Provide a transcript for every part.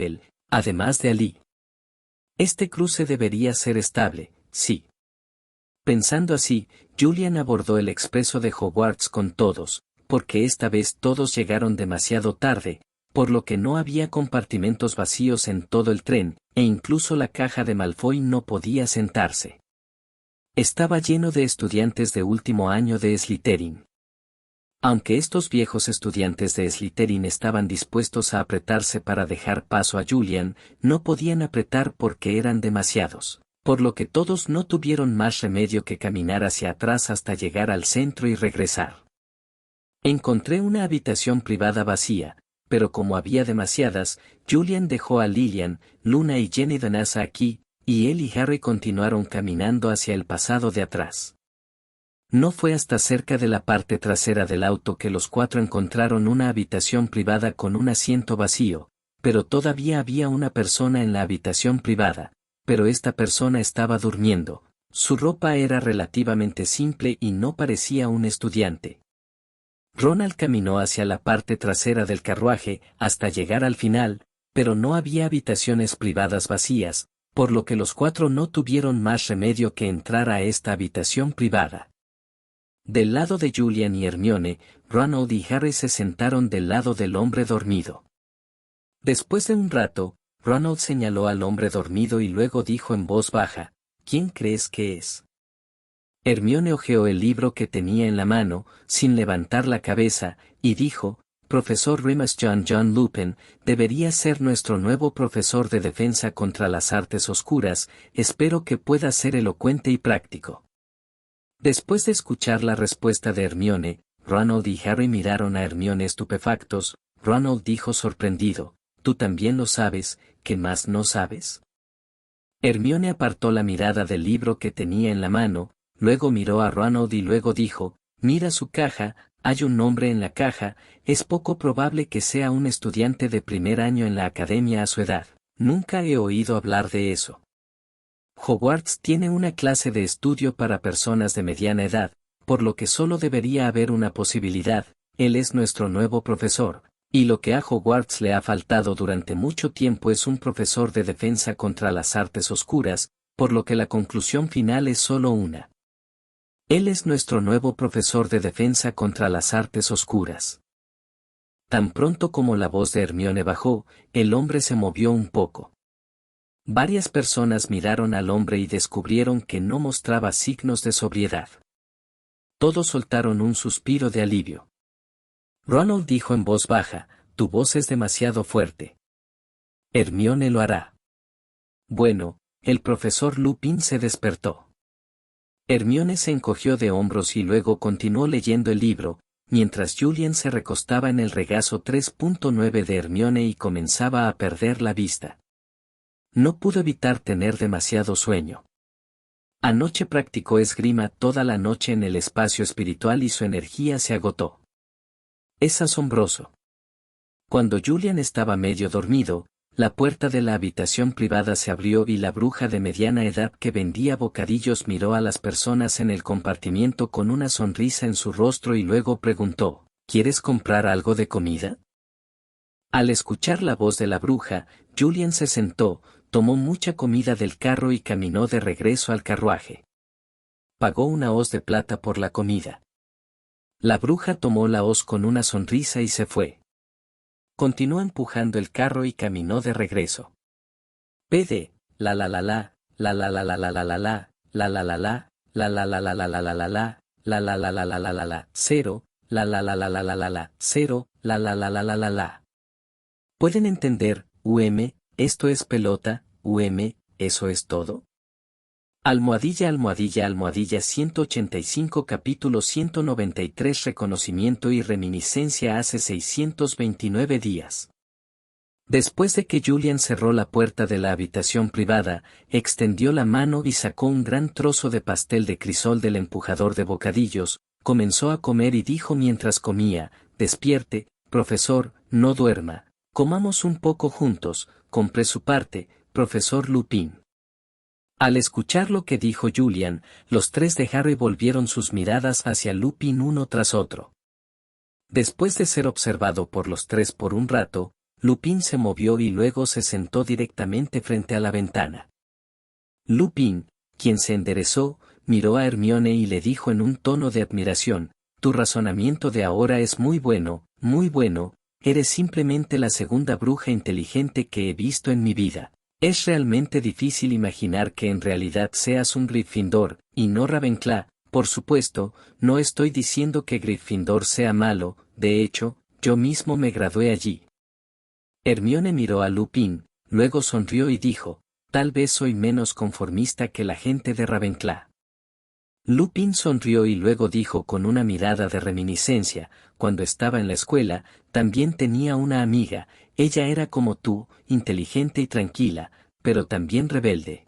Maple, además de Ali. Este cruce debería ser estable, sí. Pensando así, Julian abordó el expreso de Hogwarts con todos, porque esta vez todos llegaron demasiado tarde, por lo que no había compartimentos vacíos en todo el tren, e incluso la caja de Malfoy no podía sentarse. Estaba lleno de estudiantes de último año de Slytherin. Aunque estos viejos estudiantes de Slytherin estaban dispuestos a apretarse para dejar paso a Julian, no podían apretar porque eran demasiados, por lo que todos no tuvieron más remedio que caminar hacia atrás hasta llegar al centro y regresar. Encontré una habitación privada vacía, pero como había demasiadas, Julian dejó a Lilian, Luna y Jenny Danasa aquí, y él y Harry continuaron caminando hacia el pasado de atrás. No fue hasta cerca de la parte trasera del auto que los cuatro encontraron una habitación privada con un asiento vacío, pero todavía había una persona en la habitación privada, pero esta persona estaba durmiendo. Su ropa era relativamente simple y no parecía un estudiante. Ronald caminó hacia la parte trasera del carruaje hasta llegar al final, pero no había habitaciones privadas vacías, por lo que los cuatro no tuvieron más remedio que entrar a esta habitación privada. Del lado de Julian y Hermione, Ronald y Harry se sentaron del lado del hombre dormido. Después de un rato, Ronald señaló al hombre dormido y luego dijo en voz baja, ¿quién crees que es? Hermione hojeó el libro que tenía en la mano, sin levantar la cabeza, y dijo, Profesor Remus John Lupin, debería ser nuestro nuevo profesor de defensa contra las artes oscuras, espero que pueda ser elocuente y práctico. Después de escuchar la respuesta de Hermione, Ronald y Harry miraron a Hermione estupefactos. Ronald dijo sorprendido, ¿tú también lo sabes? ¿Qué más no sabes? Hermione apartó la mirada del libro que tenía en la mano, luego miró a Ronald y luego dijo, mira su caja, hay un nombre en la caja, es poco probable que sea un estudiante de primer año en la academia a su edad, nunca he oído hablar de eso. Hogwarts tiene una clase de estudio para personas de mediana edad, por lo que solo debería haber una posibilidad, él es nuestro nuevo profesor, y lo que a Hogwarts le ha faltado durante mucho tiempo es un profesor de defensa contra las artes oscuras, por lo que la conclusión final es solo una. Él es nuestro nuevo profesor de defensa contra las artes oscuras. Tan pronto como la voz de Hermione bajó, el hombre se movió un poco. Varias personas miraron al hombre y descubrieron que no mostraba signos de sobriedad. Todos soltaron un suspiro de alivio. Ronald dijo en voz baja, tu voz es demasiado fuerte. Hermione lo hará. Bueno, el profesor Lupin se despertó. Hermione se encogió de hombros y luego continuó leyendo el libro, mientras Julian se recostaba en el regazo 3.9 de Hermione y comenzaba a perder la vista. No pudo evitar tener demasiado sueño. Anoche practicó esgrima toda la noche en el espacio espiritual y su energía se agotó. Es asombroso. Cuando Julian estaba medio dormido, la puerta de la habitación privada se abrió y la bruja de mediana edad que vendía bocadillos miró a las personas en el compartimiento con una sonrisa en su rostro y luego preguntó, ¿quieres comprar algo de comida? Al escuchar la voz de la bruja, Julian se sentó, tomó mucha comida del carro y caminó de regreso al carruaje. Pagó una hoz de plata por la comida. La bruja tomó la hoz con una sonrisa y se fue. Continuó empujando el carro y caminó de regreso. PD, la la la la, la la la la la la la la, la la la la, la la la la la la la la la, la la la la la la la la, 0, la la la la la la la la, 0, la la la la la la la. ¿Pueden entender, esto es pelota, eso es todo? Almohadilla 185 capítulo 193 Reconocimiento y reminiscencia hace 629 días. Después de que Julian cerró la puerta de la habitación privada, extendió la mano y sacó un gran trozo de pastel de crisol del empujador de bocadillos, comenzó a comer y dijo mientras comía, despierte, profesor, no duerma, comamos un poco juntos, compré su parte, profesor Lupin. Al escuchar lo que dijo Julian, los tres de Harry volvieron sus miradas hacia Lupin uno tras otro. Después de ser observado por los tres por un rato, Lupin se movió y luego se sentó directamente frente a la ventana. Lupin, quien se enderezó, miró a Hermione y le dijo en un tono de admiración, «Tu razonamiento de ahora es muy bueno, eres simplemente la segunda bruja inteligente que he visto en mi vida. Es realmente difícil imaginar que en realidad seas un Gryffindor, y no Ravenclaw. Por supuesto, no estoy diciendo que Gryffindor sea malo, de hecho, yo mismo me gradué allí». Hermione miró a Lupin, luego sonrió y dijo, «Tal vez soy menos conformista que la gente de Ravenclaw». Lupin sonrió y luego dijo con una mirada de reminiscencia, «Cuando estaba en la escuela, también tenía una amiga, ella era como tú, inteligente y tranquila, pero también rebelde».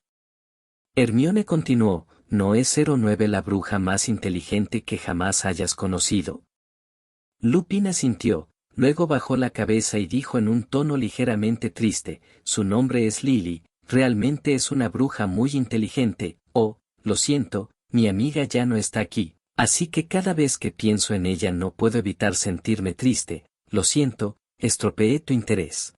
Hermione continuó, «¿No es 09 la bruja más inteligente que jamás hayas conocido?». Lupin asintió, luego bajó la cabeza y dijo en un tono ligeramente triste, «Su nombre es Lily, realmente es una bruja muy inteligente, oh, lo siento, mi amiga ya no está aquí, así que cada vez que pienso en ella no puedo evitar sentirme triste, lo siento, estropeé tu interés».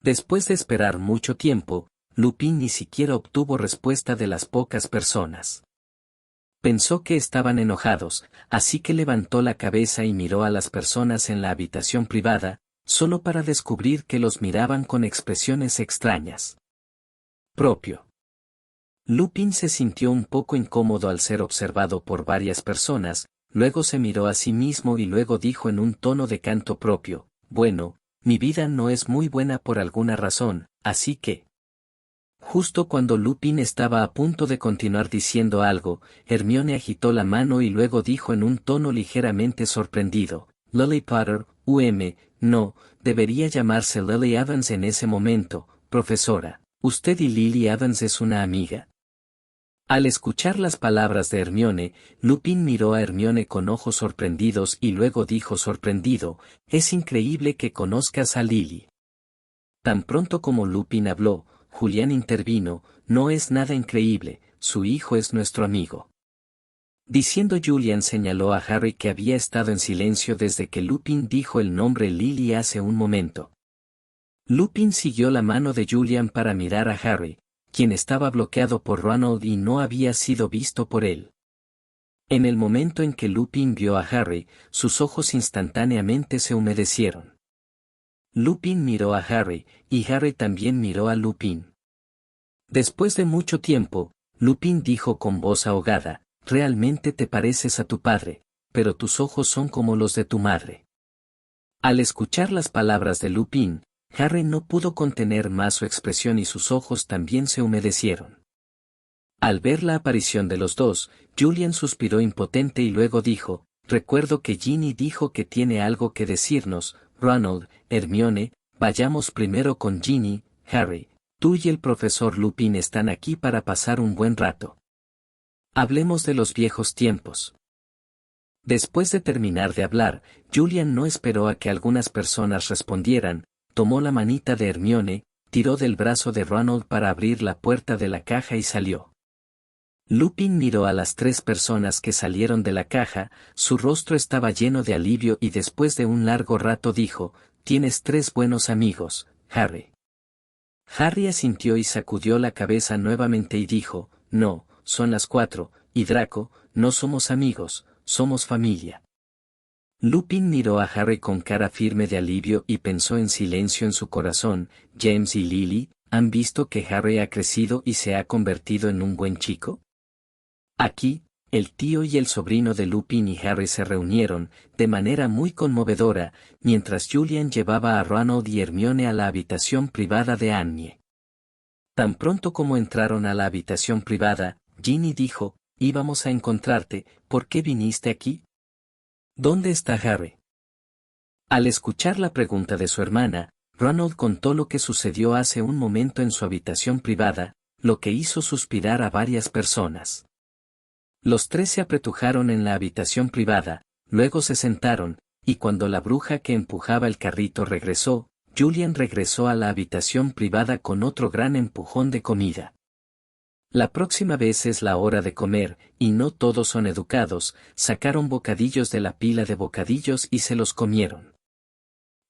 Después de esperar mucho tiempo, Lupin ni siquiera obtuvo respuesta de las pocas personas. Pensó que estaban enojados, así que levantó la cabeza y miró a las personas en la habitación privada, solo para descubrir que los miraban con expresiones extrañas. Propio. Lupin se sintió un poco incómodo al ser observado por varias personas, luego se miró a sí mismo y luego dijo en un tono de canto propio, «Bueno, mi vida no es muy buena por alguna razón, así que…». Justo cuando Lupin estaba a punto de continuar diciendo algo, Hermione agitó la mano y luego dijo en un tono ligeramente sorprendido, «Lily Potter, no, debería llamarse Lily Evans en ese momento, profesora, ¿usted y Lily Evans es una amiga?». Al escuchar las palabras de Hermione, Lupin miró a Hermione con ojos sorprendidos y luego dijo sorprendido, «Es increíble que conozcas a Lily». Tan pronto como Lupin habló, Julián intervino, «No es nada increíble, su hijo es nuestro amigo». Diciendo Julian señaló a Harry que había estado en silencio desde que Lupin dijo el nombre Lily hace un momento. Lupin siguió la mano de Julian para mirar a Harry, quien estaba bloqueado por Ronald y no había sido visto por él. En el momento en que Lupin vio a Harry, sus ojos instantáneamente se humedecieron. Lupin miró a Harry, y Harry también miró a Lupin. Después de mucho tiempo, Lupin dijo con voz ahogada, «Realmente te pareces a tu padre, pero tus ojos son como los de tu madre». Al escuchar las palabras de Lupin, Harry no pudo contener más su expresión y sus ojos también se humedecieron. Al ver la aparición de los dos, Julian suspiró impotente y luego dijo, «Recuerdo que Ginny dijo que tiene algo que decirnos, Ronald, Hermione, vayamos primero con Ginny, Harry, tú y el profesor Lupin están aquí para pasar un buen rato. Hablemos de los viejos tiempos». Después de terminar de hablar, Julian no esperó a que algunas personas respondieran, tomó la manita de Hermione, tiró del brazo de Ronald para abrir la puerta de la caja y salió. Lupin miró a las tres personas que salieron de la caja, su rostro estaba lleno de alivio y después de un largo rato dijo, «Tienes tres buenos amigos, Harry». Harry asintió y sacudió la cabeza nuevamente y dijo, «No, son las 4, y Draco, no somos amigos, somos familia». Lupin miró a Harry con cara firme de alivio y pensó en silencio en su corazón, «James y Lily, ¿han visto que Harry ha crecido y se ha convertido en un buen chico?». Aquí, el tío y el sobrino de Lupin y Harry se reunieron, de manera muy conmovedora, mientras Julian llevaba a Ronald y Hermione a la habitación privada de Annie. Tan pronto como entraron a la habitación privada, Ginny dijo, «Íbamos a encontrarte, ¿por qué viniste aquí?». «¿Dónde está Harry?». Al escuchar la pregunta de su hermana, Ronald contó lo que sucedió hace un momento en su habitación privada, lo que hizo suspirar a varias personas. Los tres se apretujaron en la habitación privada, luego se sentaron, y cuando la bruja que empujaba el carrito regresó, Julian regresó a la habitación privada con otro gran empujón de comida. «La próxima vez es la hora de comer, y no todos son educados», sacaron bocadillos de la pila de bocadillos y se los comieron.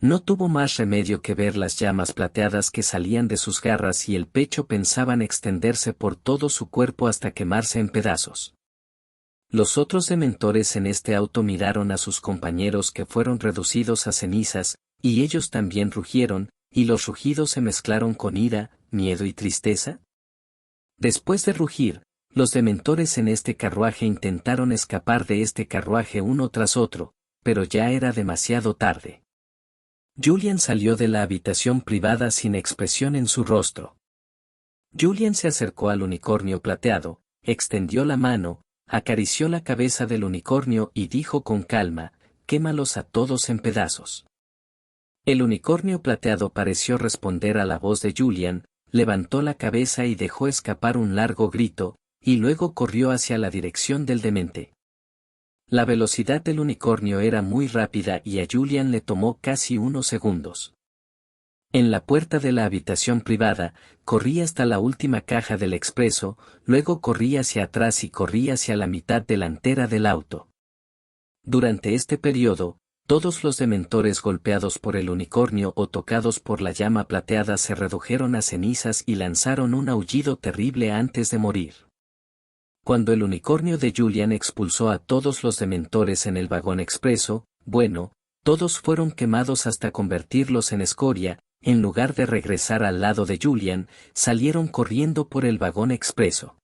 No tuvo más remedio que ver las llamas plateadas que salían de sus garras y el pecho pensaban extenderse por todo su cuerpo hasta quemarse en pedazos. Los otros dementores en este auto miraron a sus compañeros que fueron reducidos a cenizas, y ellos también rugieron, y los rugidos se mezclaron con ira, miedo y tristeza. Después de rugir, los dementores en este carruaje intentaron escapar de este carruaje uno tras otro, pero ya era demasiado tarde. Julian salió de la habitación privada sin expresión en su rostro. Julian se acercó al unicornio plateado, extendió la mano, acarició la cabeza del unicornio y dijo con calma, «Quémalos a todos en pedazos». El unicornio plateado pareció responder a la voz de Julian, levantó la cabeza y dejó escapar un largo grito, y luego corrió hacia la dirección del demente. La velocidad del unicornio era muy rápida y a Julian le tomó casi unos segundos. En la puerta de la habitación privada, corrí hasta la última caja del expreso, luego corrí hacia atrás y corrí hacia la mitad delantera del auto. Durante este periodo, todos los dementores golpeados por el unicornio o tocados por la llama plateada se redujeron a cenizas y lanzaron un aullido terrible antes de morir. Cuando el unicornio de Julian expulsó a todos los dementores en el vagón expreso, bueno, todos fueron quemados hasta convertirlos en escoria. En lugar de regresar al lado de Julian, salieron corriendo por el vagón expreso.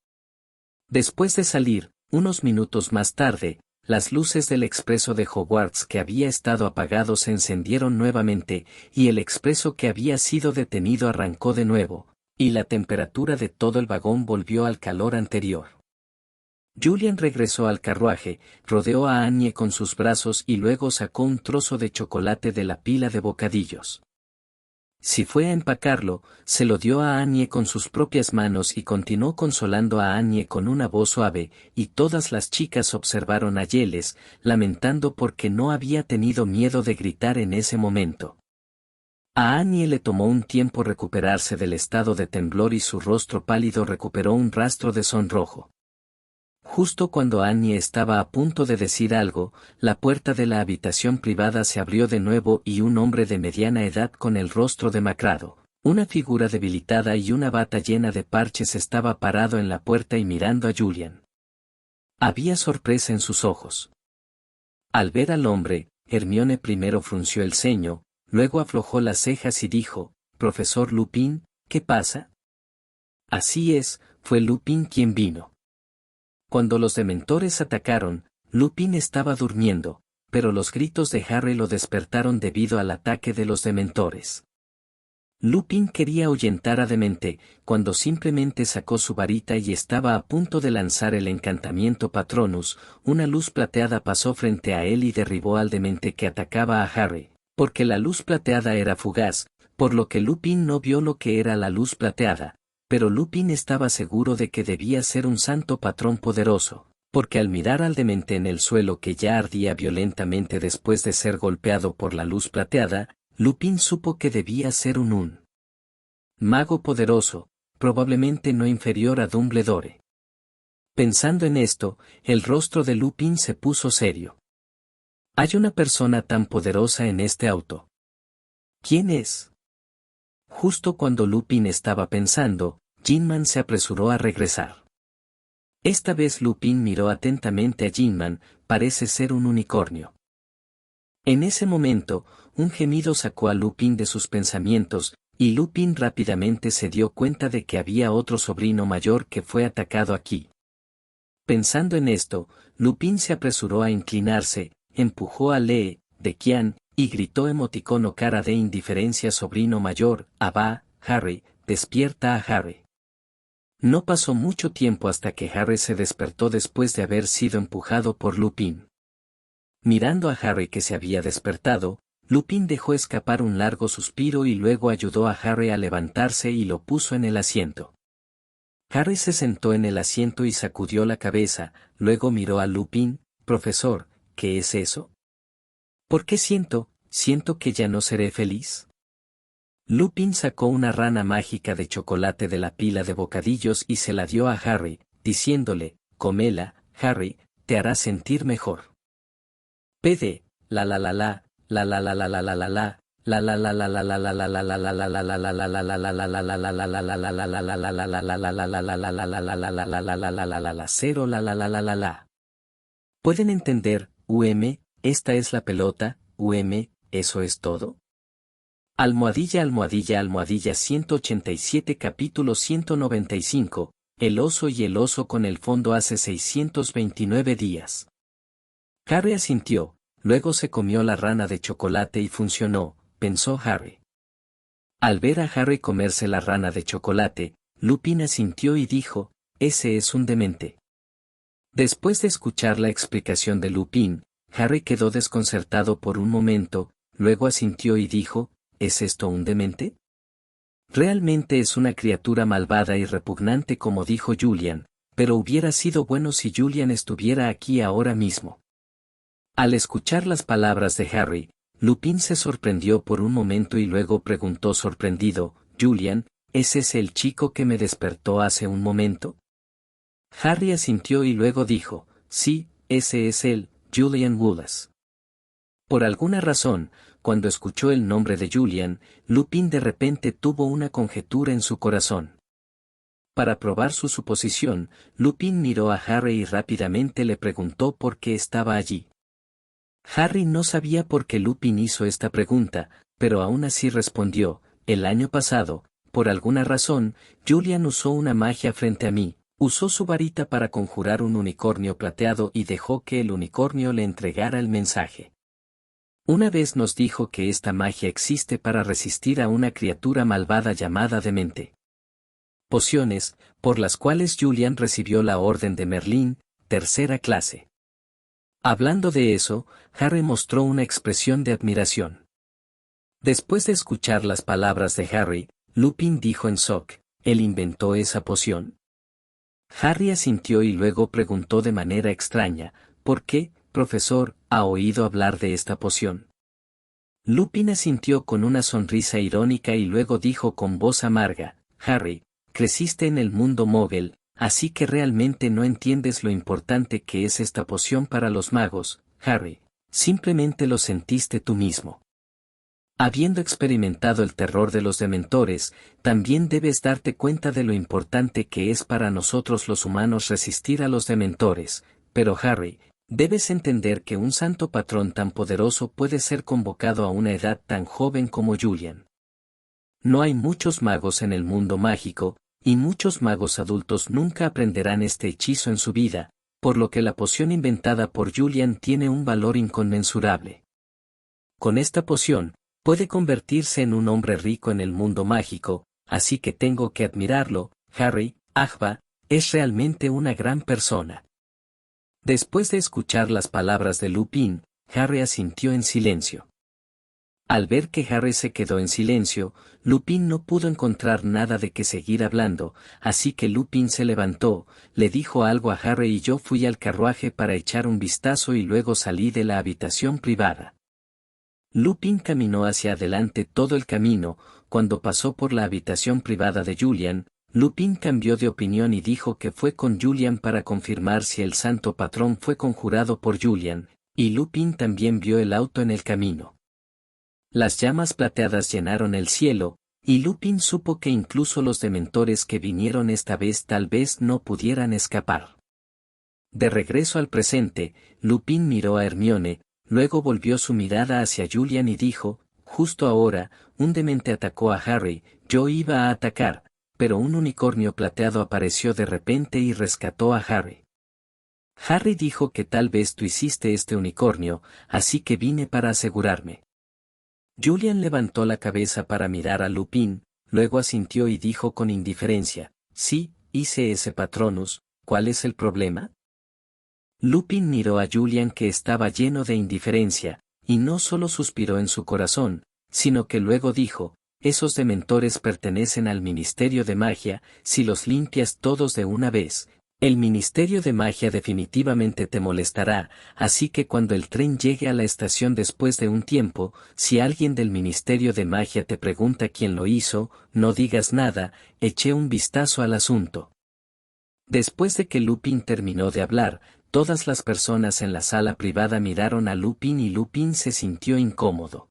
Después de salir, unos minutos más tarde, las luces del expreso de Hogwarts que había estado apagado se encendieron nuevamente, y el expreso que había sido detenido arrancó de nuevo, y la temperatura de todo el vagón volvió al calor anterior. Julian regresó al carruaje, rodeó a Annie con sus brazos y luego sacó un trozo de chocolate de la pila de bocadillos. Si fue a empacarlo, se lo dio a Annie con sus propias manos y continuó consolando a Annie con una voz suave, y todas las chicas observaron a Giles, lamentando porque no había tenido miedo de gritar en ese momento. A Annie le tomó un tiempo recuperarse del estado de temblor y su rostro pálido recuperó un rastro de sonrojo. Justo cuando Annie estaba a punto de decir algo, la puerta de la habitación privada se abrió de nuevo y un hombre de mediana edad con el rostro demacrado, una figura debilitada y una bata llena de parches estaba parado en la puerta y mirando a Julian. Había sorpresa en sus ojos. Al ver al hombre, Hermione primero frunció el ceño, luego aflojó las cejas y dijo, «Profesor Lupin, ¿qué pasa?» Así es, fue Lupin quien vino. Cuando los dementores atacaron, Lupin estaba durmiendo, pero los gritos de Harry lo despertaron debido al ataque de los dementores. Lupin quería ahuyentar a Demente, cuando simplemente sacó su varita y estaba a punto de lanzar el encantamiento Patronus, una luz plateada pasó frente a él y derribó al demente que atacaba a Harry, porque la luz plateada era fugaz, por lo que Lupin no vio lo que era la luz plateada. Pero Lupin estaba seguro de que debía ser un santo patrón poderoso, porque al mirar al demente en el suelo que ya ardía violentamente después de ser golpeado por la luz plateada, Lupin supo que debía ser un mago poderoso, probablemente no inferior a Dumbledore. Pensando en esto, el rostro de Lupin se puso serio. Hay una persona tan poderosa en este auto. ¿Quién es? Justo cuando Lupin estaba pensando, Jinman se apresuró a regresar. Esta vez Lupin miró atentamente a Jinman, parece ser un unicornio. En ese momento, un gemido sacó a Lupin de sus pensamientos, y Lupin rápidamente se dio cuenta de que había otro sobrino mayor que fue atacado aquí. Pensando en esto, Lupin se apresuró a inclinarse, empujó a Lee, de Qian, y gritó emoticono cara de indiferencia sobrino mayor, Abba, Harry, despierta a Harry. No pasó mucho tiempo hasta que Harry se despertó después de haber sido empujado por Lupin. Mirando a Harry que se había despertado, Lupin dejó escapar un largo suspiro y luego ayudó a Harry a levantarse y lo puso en el asiento. Harry se sentó en el asiento y sacudió la cabeza, luego miró a Lupin, «Profesor, ¿qué es eso? ¿Por qué siento que ya no seré feliz?» Lupin sacó una rana mágica de chocolate de la pila de bocadillos y se la dio a Harry, diciéndole, «Cómela, Harry, te hará sentir mejor». PD, la la la la, la la la la la la la la, ¿Pueden entender, esta es la pelota, eso es todo? Almohadilla 187 capítulo 195, El oso y el oso con el fondo hace 629 días. Harry asintió, luego se comió la rana de chocolate y funcionó, pensó Harry. Al ver a Harry comerse la rana de chocolate, Lupin asintió y dijo, ese es un demente. Después de escuchar la explicación de Lupin, Harry quedó desconcertado por un momento, luego asintió y dijo, ¿es esto un demente? Realmente es una criatura malvada y repugnante como dijo Julian, pero hubiera sido bueno si Julian estuviera aquí ahora mismo. Al escuchar las palabras de Harry, Lupin se sorprendió por un momento y luego preguntó sorprendido, Julian, ¿es ese el chico que me despertó hace un momento? Harry asintió y luego dijo, sí, ese es él, Julian Wallace. Por alguna razón, cuando escuchó el nombre de Julian, Lupin de repente tuvo una conjetura en su corazón. Para probar su suposición, Lupin miró a Harry y rápidamente le preguntó por qué estaba allí. Harry no sabía por qué Lupin hizo esta pregunta, pero aún así respondió, el año pasado, por alguna razón, Julian usó una magia frente a mí, usó su varita para conjurar un unicornio plateado y dejó que el unicornio le entregara el mensaje. Una vez nos dijo que esta magia existe para resistir a una criatura malvada llamada demente. Pociones, por las cuales Julian recibió la Orden de Merlín, tercera clase. Hablando de eso, Harry mostró una expresión de admiración. Después de escuchar las palabras de Harry, Lupin dijo en shock, ¿él inventó esa poción? Harry asintió y luego preguntó de manera extraña, ¿por qué, profesor, ha oído hablar de esta poción? Lupin asintió con una sonrisa irónica y luego dijo con voz amarga, Harry, creciste en el mundo Mogel, así que realmente no entiendes lo importante que es esta poción para los magos, Harry, simplemente lo sentiste tú mismo. Habiendo experimentado el terror de los dementores, también debes darte cuenta de lo importante que es para nosotros los humanos resistir a los dementores, pero Harry, debes entender que un santo patrón tan poderoso puede ser convocado a una edad tan joven como Julian. No hay muchos magos en el mundo mágico, y muchos magos adultos nunca aprenderán este hechizo en su vida, por lo que la poción inventada por Julian tiene un valor inconmensurable. Con esta poción, puede convertirse en un hombre rico en el mundo mágico, así que tengo que admirarlo, Harry, es realmente una gran persona. Después de escuchar las palabras de Lupin, Harry asintió en silencio. Al ver que Harry se quedó en silencio, Lupin no pudo encontrar nada de qué seguir hablando, así que Lupin se levantó, le dijo algo a Harry y yo fui al carruaje para echar un vistazo y luego salí de la habitación privada. Lupin caminó hacia adelante todo el camino, cuando pasó por la habitación privada de Julian, Lupin cambió de opinión y dijo que fue con Julian para confirmar si el santo patrón fue conjurado por Julian, y Lupin también vio el auto en el camino. Las llamas plateadas llenaron el cielo, y Lupin supo que incluso los dementores que vinieron esta vez tal vez no pudieran escapar. De regreso al presente, Lupin miró a Hermione, luego volvió su mirada hacia Julian y dijo, justo ahora, un demente atacó a Harry, yo iba a atacar, pero un unicornio plateado apareció de repente y rescató a Harry. Harry dijo que tal vez tú hiciste este unicornio, así que vine para asegurarme. Julian levantó la cabeza para mirar a Lupin, luego asintió y dijo con indiferencia, sí, hice ese Patronus, ¿cuál es el problema? Lupin miró a Julian que estaba lleno de indiferencia, y no solo suspiró en su corazón, sino que luego dijo, esos dementores pertenecen al Ministerio de Magia, si los limpias todos de una vez, el Ministerio de Magia definitivamente te molestará, así que cuando el tren llegue a la estación después de un tiempo, si alguien del Ministerio de Magia te pregunta quién lo hizo, no digas nada, eché un vistazo al asunto. Después de que Lupin terminó de hablar, todas las personas en la sala privada miraron a Lupin y Lupin se sintió incómodo.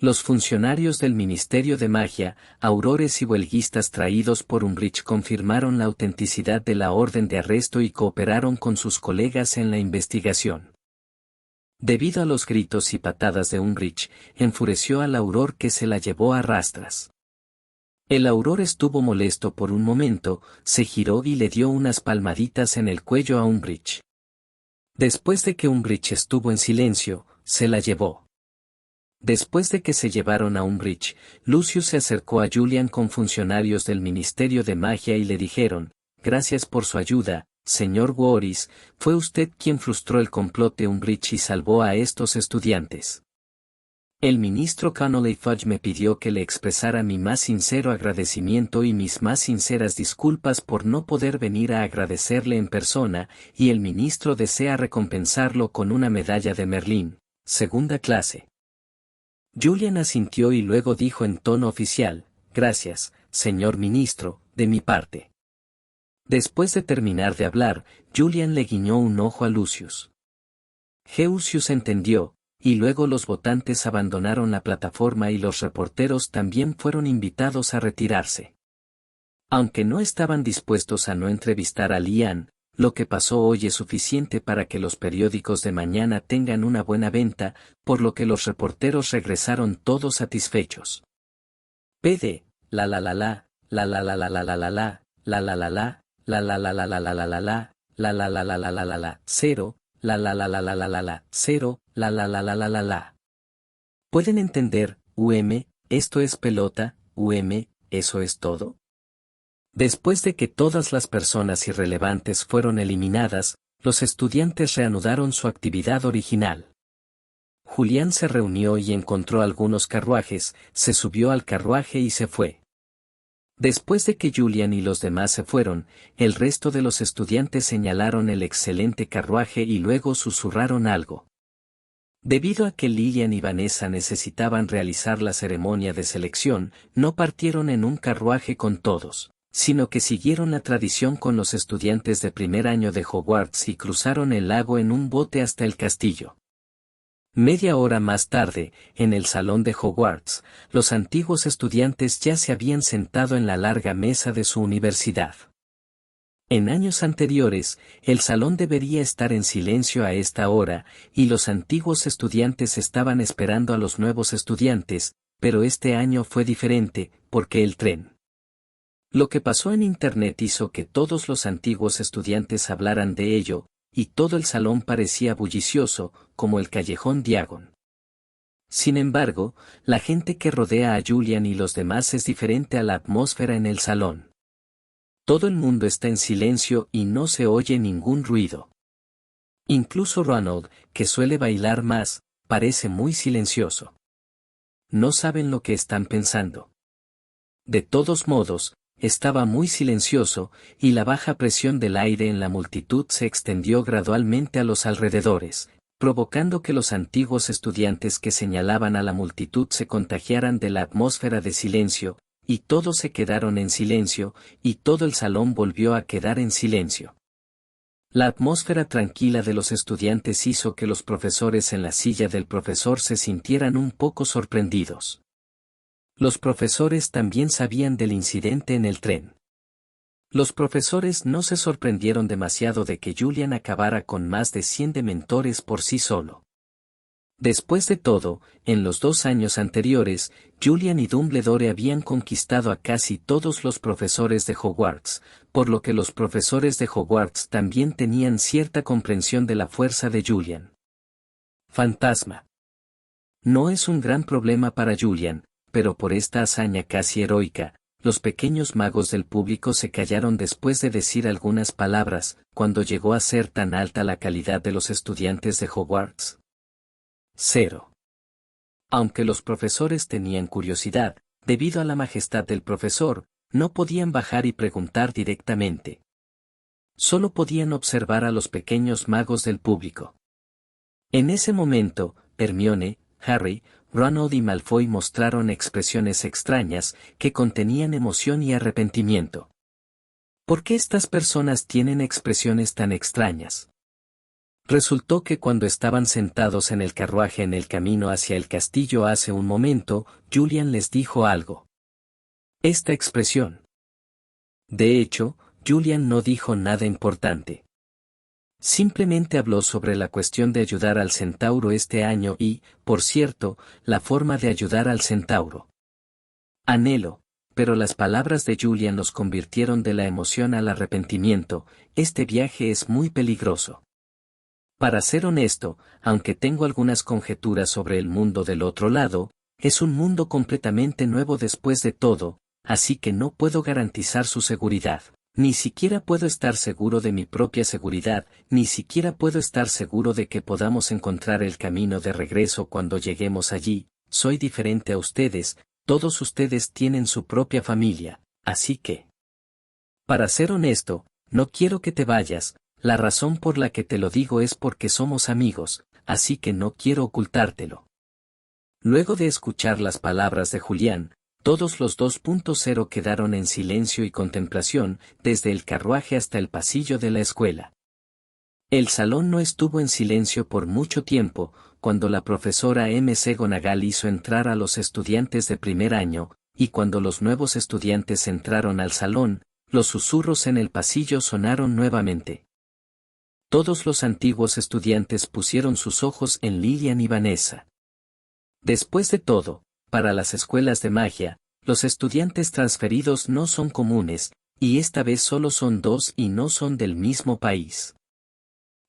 Los funcionarios del Ministerio de Magia, aurores y huelguistas traídos por Umbridge confirmaron la autenticidad de la orden de arresto y cooperaron con sus colegas en la investigación. Debido a los gritos y patadas de Umbridge, enfureció al auror que se la llevó a rastras. El auror estuvo molesto por un momento, se giró y le dio unas palmaditas en el cuello a Umbridge. Después de que Umbridge estuvo en silencio, se la llevó. Después de que se llevaron a Umbridge, Lucius se acercó a Julian con funcionarios del Ministerio de Magia y le dijeron: «Gracias por su ayuda, señor Worris, fue usted quien frustró el complot de Umbridge y salvó a estos estudiantes. El ministro Connolly Fudge me pidió que le expresara mi más sincero agradecimiento y mis más sinceras disculpas por no poder venir a agradecerle en persona, y el ministro desea recompensarlo con una medalla de Merlín, segunda clase». Julian asintió y luego dijo en tono oficial: «Gracias, señor ministro, de mi parte». Después de terminar de hablar, Julian le guiñó un ojo a Lucius. Lucius entendió, y luego los votantes abandonaron la plataforma y los reporteros también fueron invitados a retirarse. Aunque no estaban dispuestos a no entrevistar a Lian, lo que pasó hoy es suficiente para que los periódicos de mañana tengan una buena venta, por lo que los reporteros regresaron todos satisfechos. PD, la la la la, la la la la la la la la, la la la la, la la la la la la la la la, la la la la la la la la, 0, la la la la la la la la, 0, la la la la la la la. ¿Pueden entender, esto es pelota, eso es todo? Después de que todas las personas irrelevantes fueron eliminadas, los estudiantes reanudaron su actividad original. Julián se reunió y encontró algunos carruajes, se subió al carruaje y se fue. Después de que Julian y los demás se fueron, el resto de los estudiantes señalaron el excelente carruaje y luego susurraron algo. Debido a que Lillian y Vanessa necesitaban realizar la ceremonia de selección, no partieron en un carruaje con todos, sino que siguieron la tradición con los estudiantes de primer año de Hogwarts y cruzaron el lago en un bote hasta el castillo. Media hora más tarde, en el salón de Hogwarts, los antiguos estudiantes ya se habían sentado en la larga mesa de su universidad. En años anteriores, el salón debería estar en silencio a esta hora, y los antiguos estudiantes estaban esperando a los nuevos estudiantes, pero este año fue diferente, porque el tren. Lo que pasó en Internet hizo que todos los antiguos estudiantes hablaran de ello, y todo el salón parecía bullicioso, como el callejón Diagon. Sin embargo, la gente que rodea a Julian y los demás es diferente a la atmósfera en el salón. Todo el mundo está en silencio y no se oye ningún ruido. Incluso Ronald, que suele bailar más, parece muy silencioso. No saben lo que están pensando. De todos modos, estaba muy silencioso, y la baja presión del aire en la multitud se extendió gradualmente a los alrededores, provocando que los antiguos estudiantes que señalaban a la multitud se contagiaran de la atmósfera de silencio, y todos se quedaron en silencio, y todo el salón volvió a quedar en silencio. La atmósfera tranquila de los estudiantes hizo que los profesores en la silla del profesor se sintieran un poco sorprendidos. Los profesores también sabían del incidente en el tren. Los profesores no se sorprendieron demasiado de que Julian acabara con más de 100 dementores por sí solo. Después de todo, en los 2 años anteriores, Julian y Dumbledore habían conquistado a casi todos los profesores de Hogwarts, por lo que los profesores de Hogwarts también tenían cierta comprensión de la fuerza de Julian. Fantasma. No es un gran problema para Julian, pero por esta hazaña casi heroica, los pequeños magos del público se callaron después de decir algunas palabras, cuando llegó a ser tan alta la calidad de los estudiantes de Hogwarts. 0. Aunque los profesores tenían curiosidad, debido a la majestad del profesor, no podían bajar y preguntar directamente. Solo podían observar a los pequeños magos del público. En ese momento, Hermione, Harry, Ronald y Malfoy mostraron expresiones extrañas, que contenían emoción y arrepentimiento. ¿Por qué estas personas tienen expresiones tan extrañas? Resultó que cuando estaban sentados en el carruaje en el camino hacia el castillo hace un momento, Julian les dijo algo. Esta expresión. De hecho, Julian no dijo nada importante. Simplemente habló sobre la cuestión de ayudar al centauro este año y, por cierto, la forma de ayudar al centauro. Anhelo, pero las palabras de Julian los convirtieron de la emoción al arrepentimiento. Este viaje es muy peligroso. Para ser honesto, aunque tengo algunas conjeturas sobre el mundo del otro lado, es un mundo completamente nuevo después de todo, así que no puedo garantizar su seguridad. Ni siquiera puedo estar seguro de mi propia seguridad, ni siquiera puedo estar seguro de que podamos encontrar el camino de regreso cuando lleguemos allí. Soy diferente a ustedes, todos ustedes tienen su propia familia, así que... Para ser honesto, no quiero que te vayas, la razón por la que te lo digo es porque somos amigos, así que no quiero ocultártelo. Luego de escuchar las palabras de Julián, todos los 2.0 quedaron en silencio y contemplación, desde el carruaje hasta el pasillo de la escuela. El salón no estuvo en silencio por mucho tiempo, cuando la profesora McGonagall hizo entrar a los estudiantes de primer año, y cuando los nuevos estudiantes entraron al salón, los susurros en el pasillo sonaron nuevamente. Todos los antiguos estudiantes pusieron sus ojos en Lilian y Vanessa. Después de todo, para las escuelas de magia, los estudiantes transferidos no son comunes, y esta vez solo son 2 y no son del mismo país.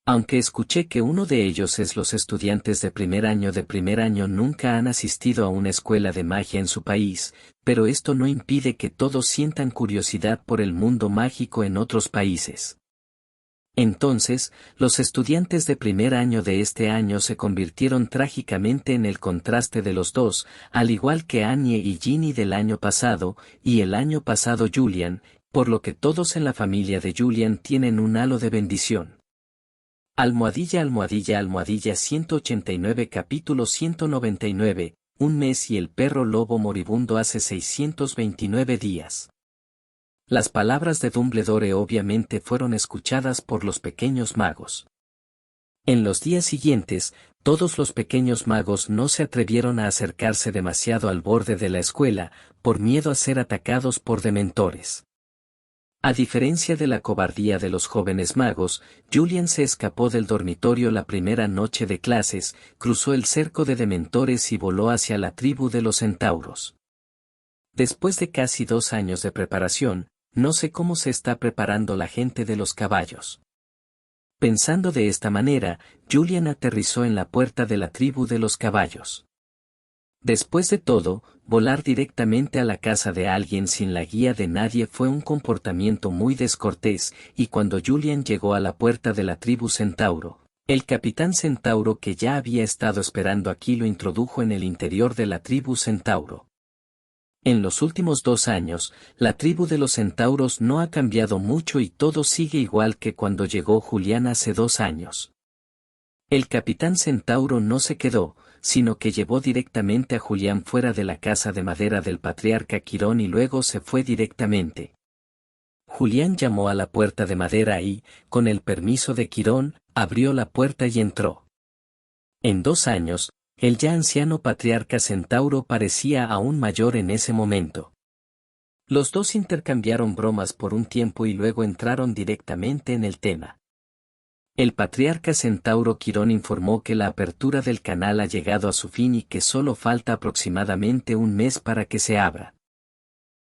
Aunque escuché que uno de ellos es los estudiantes de primer año nunca han asistido a una escuela de magia en su país, pero esto no impide que todos sientan curiosidad por el mundo mágico en otros países. Entonces, los estudiantes de primer año de este año se convirtieron trágicamente en el contraste de los dos, al igual que Annie y Ginny del año pasado, y el año pasado Julian, por lo que todos en la familia de Julian tienen un halo de bendición. Almohadilla 189 capítulo 199, un mes y el perro lobo moribundo hace 629 días. Las palabras de Dumbledore obviamente fueron escuchadas por los pequeños magos. En los días siguientes, todos los pequeños magos no se atrevieron a acercarse demasiado al borde de la escuela, por miedo a ser atacados por dementores. A diferencia de la cobardía de los jóvenes magos, Julian se escapó del dormitorio la primera noche de clases, cruzó el cerco de dementores y voló hacia la tribu de los centauros. Después de casi 2 años de preparación, no sé cómo se está preparando la gente de los caballos. Pensando de esta manera, Julian aterrizó en la puerta de la tribu de los caballos. Después de todo, volar directamente a la casa de alguien sin la guía de nadie fue un comportamiento muy descortés, y cuando Julian llegó a la puerta de la tribu Centauro, el capitán Centauro que ya había estado esperando aquí lo introdujo en el interior de la tribu Centauro. En los últimos 2 años, la tribu de los centauros no ha cambiado mucho y todo sigue igual que cuando llegó Julián hace 2 años. El capitán Centauro no se quedó, sino que llevó directamente a Julián fuera de la casa de madera del patriarca Quirón y luego se fue directamente. Julián llamó a la puerta de madera y, con el permiso de Quirón, abrió la puerta y entró. En 2 años, el ya anciano patriarca Centauro parecía aún mayor en ese momento. Los dos intercambiaron bromas por un tiempo y luego entraron directamente en el tema. El patriarca Centauro Quirón informó que la apertura del canal ha llegado a su fin y que solo falta aproximadamente un mes para que se abra.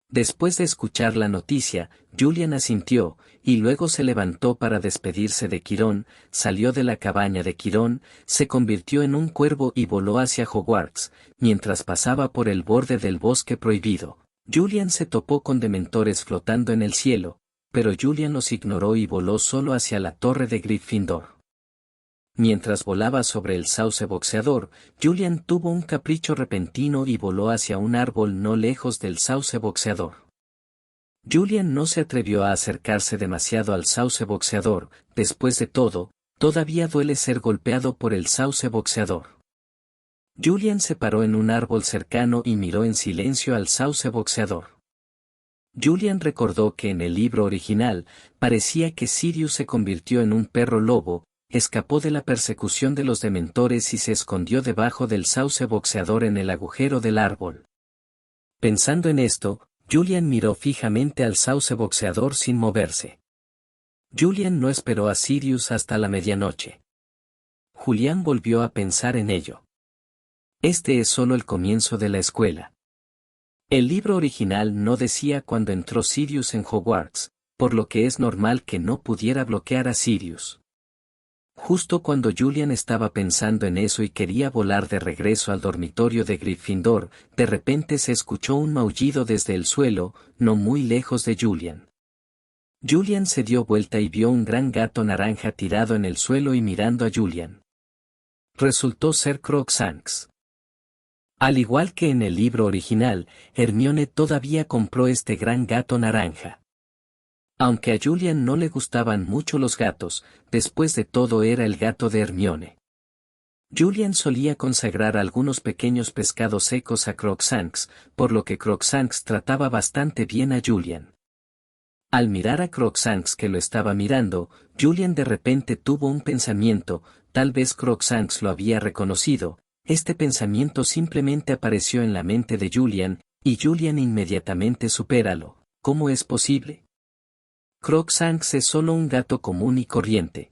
Después de escuchar la noticia, Julian asintió, y luego se levantó para despedirse de Quirón, salió de la cabaña de Quirón, se convirtió en un cuervo y voló hacia Hogwarts. Mientras pasaba por el borde del bosque prohibido, Julian se topó con dementores flotando en el cielo, pero Julian los ignoró y voló solo hacia la torre de Gryffindor. Mientras volaba sobre el sauce boxeador, Julian tuvo un capricho repentino y voló hacia un árbol no lejos del sauce boxeador. Julian no se atrevió a acercarse demasiado al sauce boxeador, después de todo, todavía duele ser golpeado por el sauce boxeador. Julian se paró en un árbol cercano y miró en silencio al sauce boxeador. Julian recordó que en el libro original, parecía que Sirius se convirtió en un perro lobo, escapó de la persecución de los dementores y se escondió debajo del sauce boxeador en el agujero del árbol. Pensando en esto, Julian miró fijamente al sauce boxeador sin moverse. Julian no esperó a Sirius hasta la medianoche. Julián volvió a pensar en ello. Este es solo el comienzo de la escuela. El libro original no decía cuándo entró Sirius en Hogwarts, por lo que es normal que no pudiera bloquear a Sirius. Justo cuando Julian estaba pensando en eso y quería volar de regreso al dormitorio de Gryffindor, de repente se escuchó un maullido desde el suelo, no muy lejos de Julian. Julian se dio vuelta y vio un gran gato naranja tirado en el suelo y mirando a Julian. Resultó ser Crookshanks. Al igual que en el libro original, Hermione todavía compró este gran gato naranja. Aunque a Julian no le gustaban mucho los gatos, después de todo era el gato de Hermione. Julian solía consagrar algunos pequeños pescados secos a Crookshanks, por lo que Crookshanks trataba bastante bien a Julian. Al mirar a Crookshanks que lo estaba mirando, Julian de repente tuvo un pensamiento, tal vez Crookshanks lo había reconocido. Este pensamiento simplemente apareció en la mente de Julian, y Julian inmediatamente supéralo. ¿Cómo es posible? Crookshanks es solo un gato común y corriente.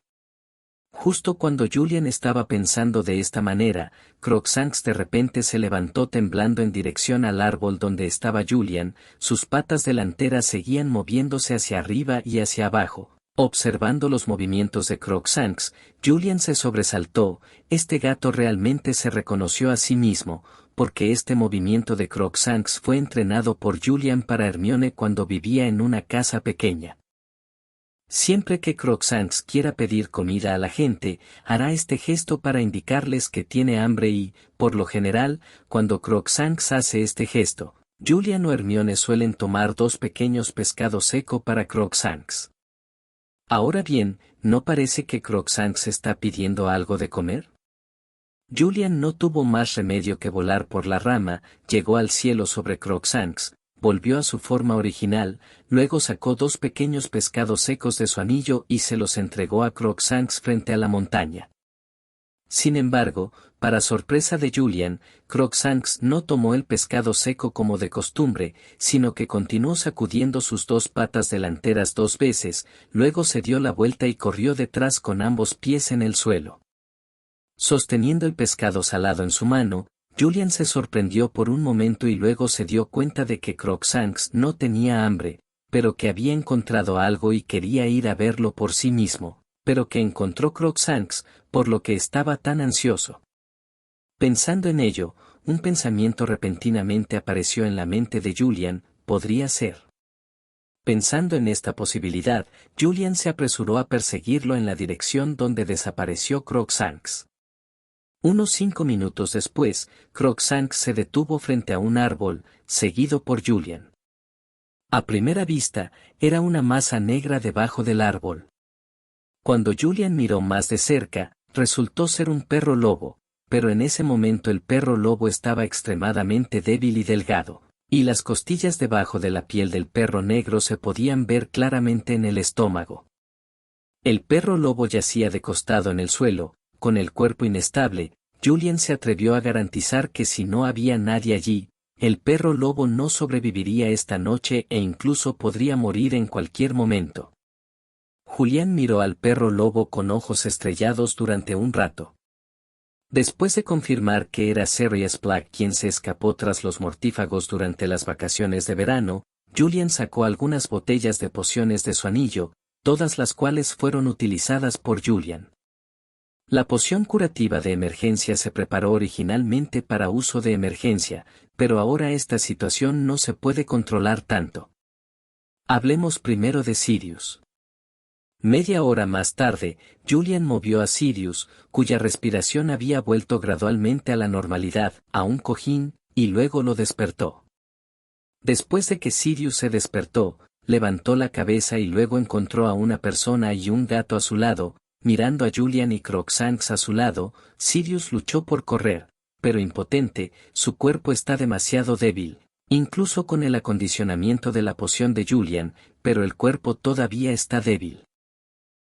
Justo cuando Julian estaba pensando de esta manera, Crookshanks de repente se levantó temblando en dirección al árbol donde estaba Julian, sus patas delanteras seguían moviéndose hacia arriba y hacia abajo. Observando los movimientos de Crookshanks, Julian se sobresaltó. Este gato realmente se reconoció a sí mismo, porque este movimiento de Crookshanks fue entrenado por Julian para Hermione cuando vivía en una casa pequeña. Siempre que Crookshanks quiera pedir comida a la gente, hará este gesto para indicarles que tiene hambre y, por lo general, cuando Crookshanks hace este gesto, Julian o Hermione suelen tomar 2 pequeños pescados secos para Crookshanks. Ahora bien, ¿no parece que Crookshanks está pidiendo algo de comer? Julian no tuvo más remedio que volar por la rama, llegó al cielo sobre Crookshanks, volvió a su forma original, luego sacó 2 pequeños pescados secos de su anillo y se los entregó a Crookshanks frente a la montaña. Sin embargo, para sorpresa de Julian, Crookshanks no tomó el pescado seco como de costumbre, sino que continuó sacudiendo sus 2 patas delanteras 2 veces, luego se dio la vuelta y corrió detrás con ambos pies en el suelo. Sosteniendo el pescado salado en su mano, Julian se sorprendió por un momento y luego se dio cuenta de que Crookshanks no tenía hambre, pero que había encontrado algo y quería ir a verlo por sí mismo, pero que encontró Crookshanks, por lo que estaba tan ansioso. Pensando en ello, un pensamiento repentinamente apareció en la mente de Julian, podría ser. Pensando en esta posibilidad, Julian se apresuró a perseguirlo en la dirección donde desapareció Crookshanks. Unos 5 minutos después, Crookshanks se detuvo frente a un árbol, seguido por Julian. A primera vista, era una masa negra debajo del árbol. Cuando Julian miró más de cerca, resultó ser un perro lobo, pero en ese momento el perro lobo estaba extremadamente débil y delgado, y las costillas debajo de la piel del perro negro se podían ver claramente en el estómago. El perro lobo yacía de costado en el suelo, con el cuerpo inestable. Julian se atrevió a garantizar que si no había nadie allí, el perro lobo no sobreviviría esta noche e incluso podría morir en cualquier momento. Julián miró al perro lobo con ojos estrellados durante un rato. Después de confirmar que era Sirius Black quien se escapó tras los mortífagos durante las vacaciones de verano, Julian sacó algunas botellas de pociones de su anillo, todas las cuales fueron utilizadas por Julian. La poción curativa de emergencia se preparó originalmente para uso de emergencia, pero ahora esta situación no se puede controlar tanto. Hablemos primero de Sirius. Media hora más tarde, Julian movió a Sirius, cuya respiración había vuelto gradualmente a la normalidad, a un cojín, y luego lo despertó. Después de que Sirius se despertó, levantó la cabeza y luego encontró a una persona y un gato a su lado. Mirando a Julian y Crookshanks a su lado, Sirius luchó por correr, pero impotente, su cuerpo está demasiado débil, incluso con el acondicionamiento de la poción de Julian, pero el cuerpo todavía está débil.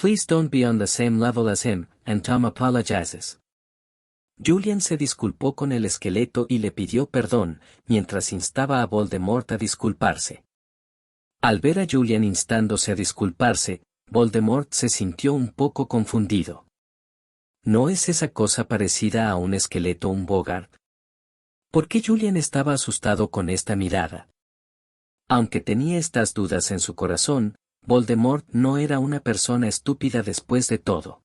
Please don't be on the same level as him, and Tom apologizes. Julian se disculpó con el esqueleto y le pidió perdón, mientras instaba a Voldemort a disculparse. Al ver a Julian instándose a disculparse, Voldemort se sintió un poco confundido. ¿No es esa cosa parecida a un esqueleto un Bogart? ¿Por qué Julian estaba asustado con esta mirada? Aunque tenía estas dudas en su corazón, Voldemort no era una persona estúpida después de todo.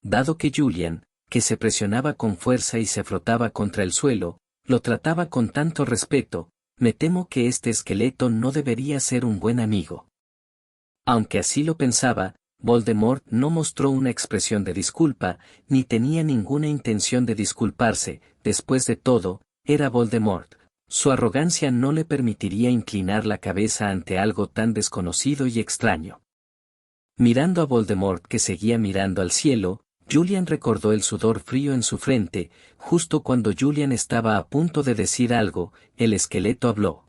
Dado que Julian, que se presionaba con fuerza y se frotaba contra el suelo, lo trataba con tanto respeto, me temo que este esqueleto no debería ser un buen amigo. Aunque así lo pensaba, Voldemort no mostró una expresión de disculpa, ni tenía ninguna intención de disculparse. Después de todo, era Voldemort. Su arrogancia no le permitiría inclinar la cabeza ante algo tan desconocido y extraño. Mirando a Voldemort que seguía mirando al cielo, Julian recordó el sudor frío en su frente. Justo cuando Julian estaba a punto de decir algo, el esqueleto habló.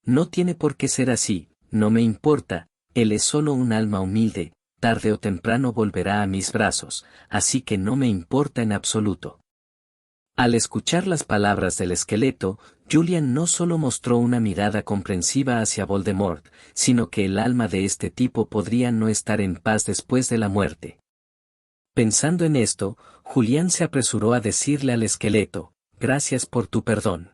No tiene por qué ser así, no me importa, él es solo un alma humilde, tarde o temprano volverá a mis brazos, así que no me importa en absoluto. Al escuchar las palabras del esqueleto, Julian no solo mostró una mirada comprensiva hacia Voldemort, sino que el alma de este tipo podría no estar en paz después de la muerte. Pensando en esto, Julián se apresuró a decirle al esqueleto, «Gracias por tu perdón».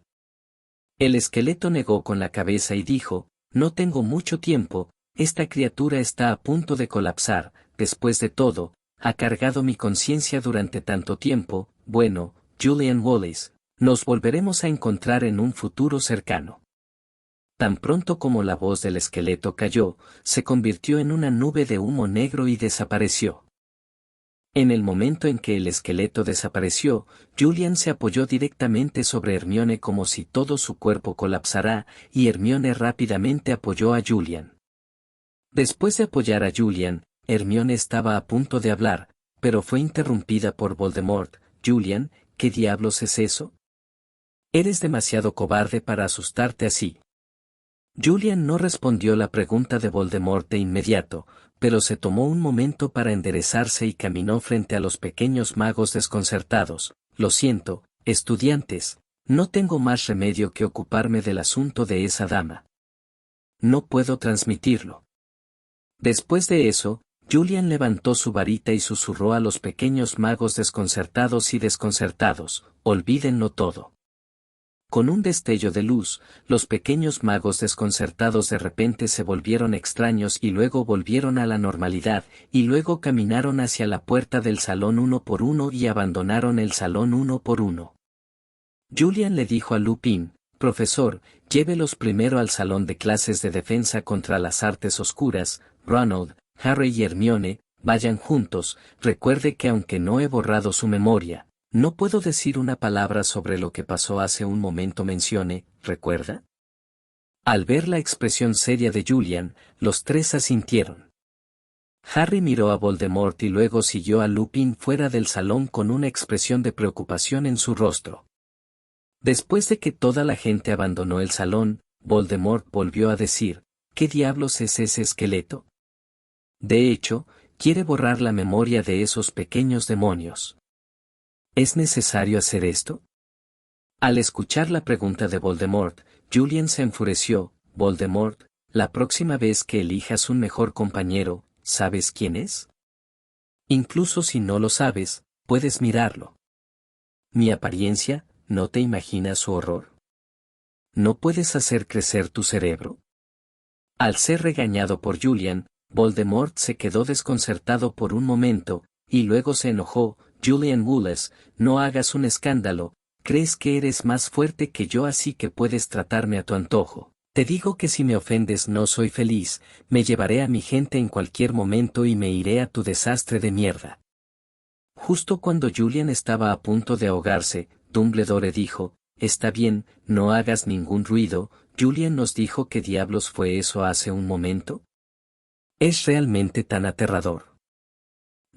El esqueleto negó con la cabeza y dijo, «No tengo mucho tiempo, esta criatura está a punto de colapsar, después de todo, ha cargado mi conciencia durante tanto tiempo, bueno, Julian Wallace, nos volveremos a encontrar en un futuro cercano». Tan pronto como la voz del esqueleto cayó, se convirtió en una nube de humo negro y desapareció. En el momento en que el esqueleto desapareció, Julian se apoyó directamente sobre Hermione como si todo su cuerpo colapsara, y Hermione rápidamente apoyó a Julian. Después de apoyar a Julian, Hermione estaba a punto de hablar, pero fue interrumpida por Voldemort. «Julian, ¿qué diablos es eso? Eres demasiado cobarde para asustarte así». Julian no respondió la pregunta de Voldemort de inmediato, pero se tomó un momento para enderezarse y caminó frente a los pequeños magos desconcertados. «Lo siento, estudiantes, no tengo más remedio que ocuparme del asunto de esa dama. No puedo transmitirlo». Después de eso, Julian levantó su varita y susurró a los pequeños magos desconcertados y desconcertados, «Olvídenlo todo». Con un destello de luz, los pequeños magos desconcertados de repente se volvieron extraños y luego volvieron a la normalidad, y luego caminaron hacia la puerta del salón uno por uno y abandonaron el salón uno por uno. Julian le dijo a Lupin, «Profesor, llévelos primero al salón de clases de defensa contra las artes oscuras. Ronald, Harry y Hermione, vayan juntos. Recuerde que aunque no he borrado su memoria, no puedo decir una palabra sobre lo que pasó hace un momento. Mencione, ¿recuerda?». Al ver la expresión seria de Julian, los tres asintieron. Harry miró a Voldemort y luego siguió a Lupin fuera del salón con una expresión de preocupación en su rostro. Después de que toda la gente abandonó el salón, Voldemort volvió a decir, «¿Qué diablos es ese esqueleto? De hecho, quiere borrar la memoria de esos pequeños demonios. ¿Es necesario hacer esto?». Al escuchar la pregunta de Voldemort, Julian se enfureció. «Voldemort, la próxima vez que elijas un mejor compañero, ¿sabes quién es? Incluso si no lo sabes, puedes mirarlo. Mi apariencia, ¿no te imaginas su horror? ¿No puedes hacer crecer tu cerebro?». Al ser regañado por Julian, Voldemort se quedó desconcertado por un momento, y luego se enojó. «Julian Wallace, no hagas un escándalo, crees que eres más fuerte que yo así que puedes tratarme a tu antojo. Te digo que si me ofendes no soy feliz, me llevaré a mi gente en cualquier momento y me iré a tu desastre de mierda». Justo cuando Julian estaba a punto de ahogarse, Dumbledore dijo, «Está bien, no hagas ningún ruido». «Julian nos dijo qué diablos fue eso hace un momento. ¿Es realmente tan aterrador?».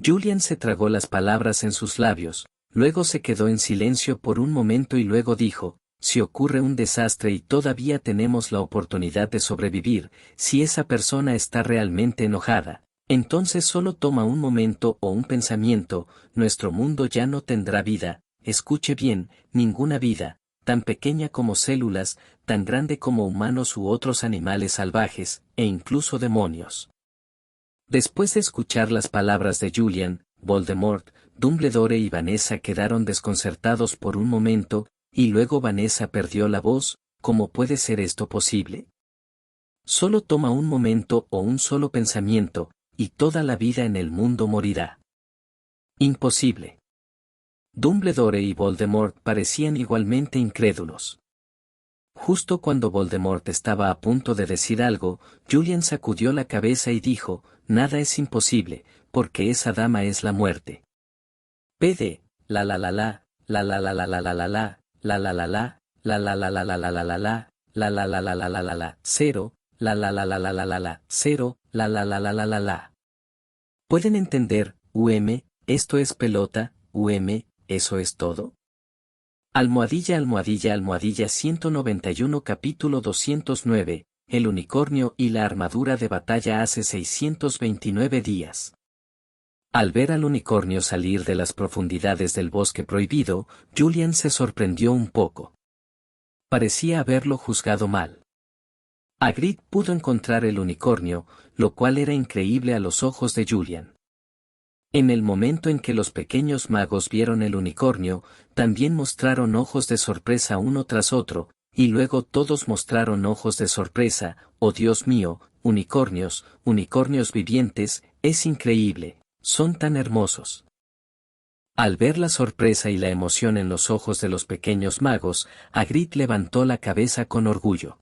Julian se tragó las palabras en sus labios, luego se quedó en silencio por un momento y luego dijo, «Si ocurre un desastre y todavía tenemos la oportunidad de sobrevivir, si esa persona está realmente enojada, Entonces solo toma un momento o un pensamiento, nuestro mundo ya no tendrá vida, escuche bien, ninguna vida, tan pequeña como células, tan grande como humanos u otros animales salvajes, e incluso demonios. Después de escuchar las palabras de Julian, Voldemort, Dumbledore y Vanessa quedaron desconcertados por un momento, y luego Vanessa perdió la voz. ¿Cómo puede ser esto posible? Solo toma un momento o un solo pensamiento, y toda la vida en el mundo morirá. Imposible. Dumbledore y Voldemort parecían igualmente incrédulos. Justo cuando Voldemort estaba a punto de decir algo, Julian sacudió la cabeza y dijo, nada es imposible, porque esa dama es la muerte. PD, la la la la, la la la la la la la la, la la la la, la la la la la la la la la, la la la la la la la la, cero, la la la la la la la la, cero, la la la la la la la. ¿Pueden entender, esto es pelota, eso es todo? Almohadilla almohadilla almohadilla 191 capítulo 209, el unicornio y la armadura de batalla hace 629 días. Al ver al unicornio salir de las profundidades del bosque prohibido, Julian se sorprendió un poco. Parecía haberlo juzgado mal. Hagrid pudo encontrar el unicornio, lo cual era increíble a los ojos de Julian. En el momento en que los pequeños magos vieron el unicornio, también mostraron ojos de sorpresa uno tras otro, y luego todos mostraron ojos de sorpresa. Oh Dios mío, unicornios, unicornios vivientes, es increíble, son tan hermosos. Al ver la sorpresa y la emoción en los ojos de los pequeños magos, Hagrid levantó la cabeza con orgullo.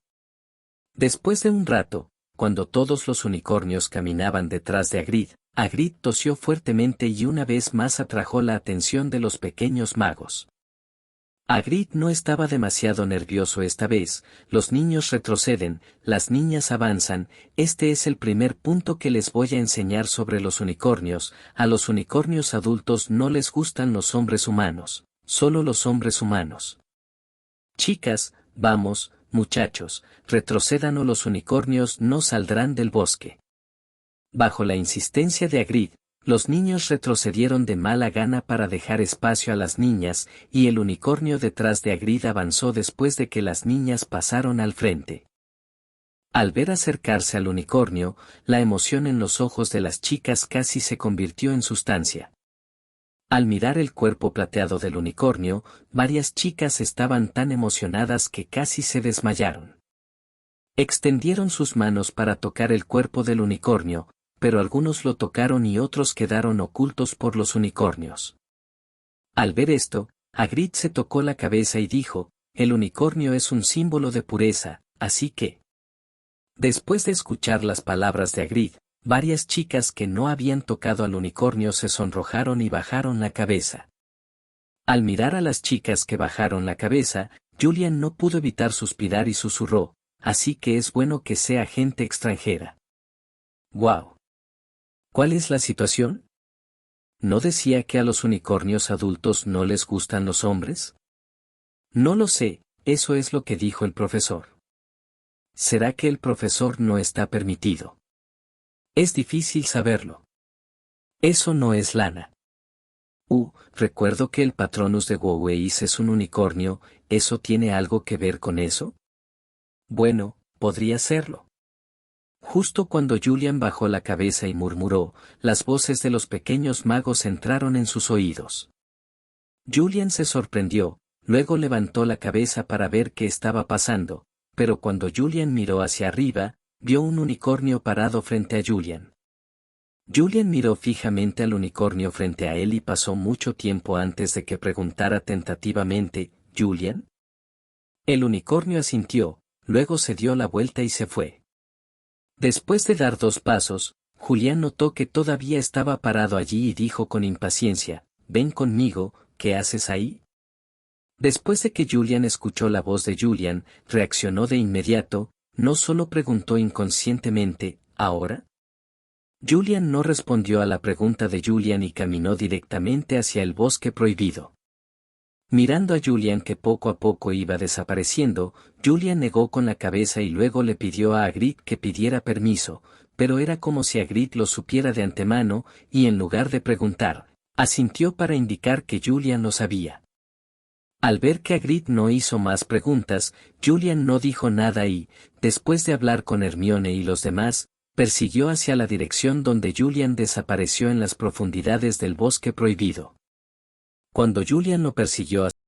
Después de un rato, cuando todos los unicornios caminaban detrás de Hagrid tosió fuertemente y una vez más atrajo la atención de los pequeños magos. Hagrid no estaba demasiado nervioso esta vez, los niños retroceden, las niñas avanzan. Este es el primer punto que les voy a enseñar sobre los unicornios. A los unicornios adultos no les gustan los hombres humanos, solo los hombres humanos. Chicas, vamos, muchachos, retrocedan o los unicornios no saldrán del bosque. Bajo la insistencia de Hagrid, los niños retrocedieron de mala gana para dejar espacio a las niñas, y el unicornio detrás de Hagrid avanzó después de que las niñas pasaron al frente. Al ver acercarse al unicornio, la emoción en los ojos de las chicas casi se convirtió en sustancia. Al mirar el cuerpo plateado del unicornio, varias chicas estaban tan emocionadas que casi se desmayaron. Extendieron sus manos para tocar el cuerpo del unicornio, pero algunos lo tocaron y otros quedaron ocultos por los unicornios. Al ver esto, Hagrid se tocó la cabeza y dijo, el unicornio es un símbolo de pureza, así que... Después de escuchar las palabras de Hagrid, varias chicas que no habían tocado al unicornio se sonrojaron y bajaron la cabeza. Al mirar a las chicas que bajaron la cabeza, Julian no pudo evitar suspirar y susurró, así que es bueno que sea gente extranjera. ¡Guau! ¿Cuál es la situación? ¿No decía que a los unicornios adultos no les gustan los hombres? No lo sé, eso es lo que dijo el profesor. ¿Será que el profesor no está permitido? Es difícil saberlo. Eso no es lana. Recuerdo que el Patronus de Wowweis es un unicornio, ¿eso tiene algo que ver con eso? Bueno, podría serlo. Justo cuando Julian bajó la cabeza y murmuró, las voces de los pequeños magos entraron en sus oídos. Julian se sorprendió, luego levantó la cabeza para ver qué estaba pasando, pero cuando Julian miró hacia arriba, vio un unicornio parado frente a Julian. Julian miró fijamente al unicornio frente a él y pasó mucho tiempo antes de que preguntara tentativamente, ¿Julian? El unicornio asintió, luego se dio la vuelta y se fue. Después de dar 2 pasos, Julian notó que todavía estaba parado allí y dijo con impaciencia, ven conmigo, ¿qué haces ahí? Después de que Julian escuchó la voz de Julian, reaccionó de inmediato, no solo preguntó inconscientemente, ¿ahora? Julian no respondió a la pregunta de Julian y caminó directamente hacia el bosque prohibido. Mirando a Julian que poco a poco iba desapareciendo, Julian negó con la cabeza y luego le pidió a Hagrid que pidiera permiso, pero era como si Hagrid lo supiera de antemano, y en lugar de preguntar, asintió para indicar que Julian lo sabía. Al ver que Hagrid no hizo más preguntas, Julian no dijo nada y, después de hablar con Hermione y los demás, persiguió hacia la dirección donde Julian desapareció en las profundidades del bosque prohibido. Cuando Julian lo persiguió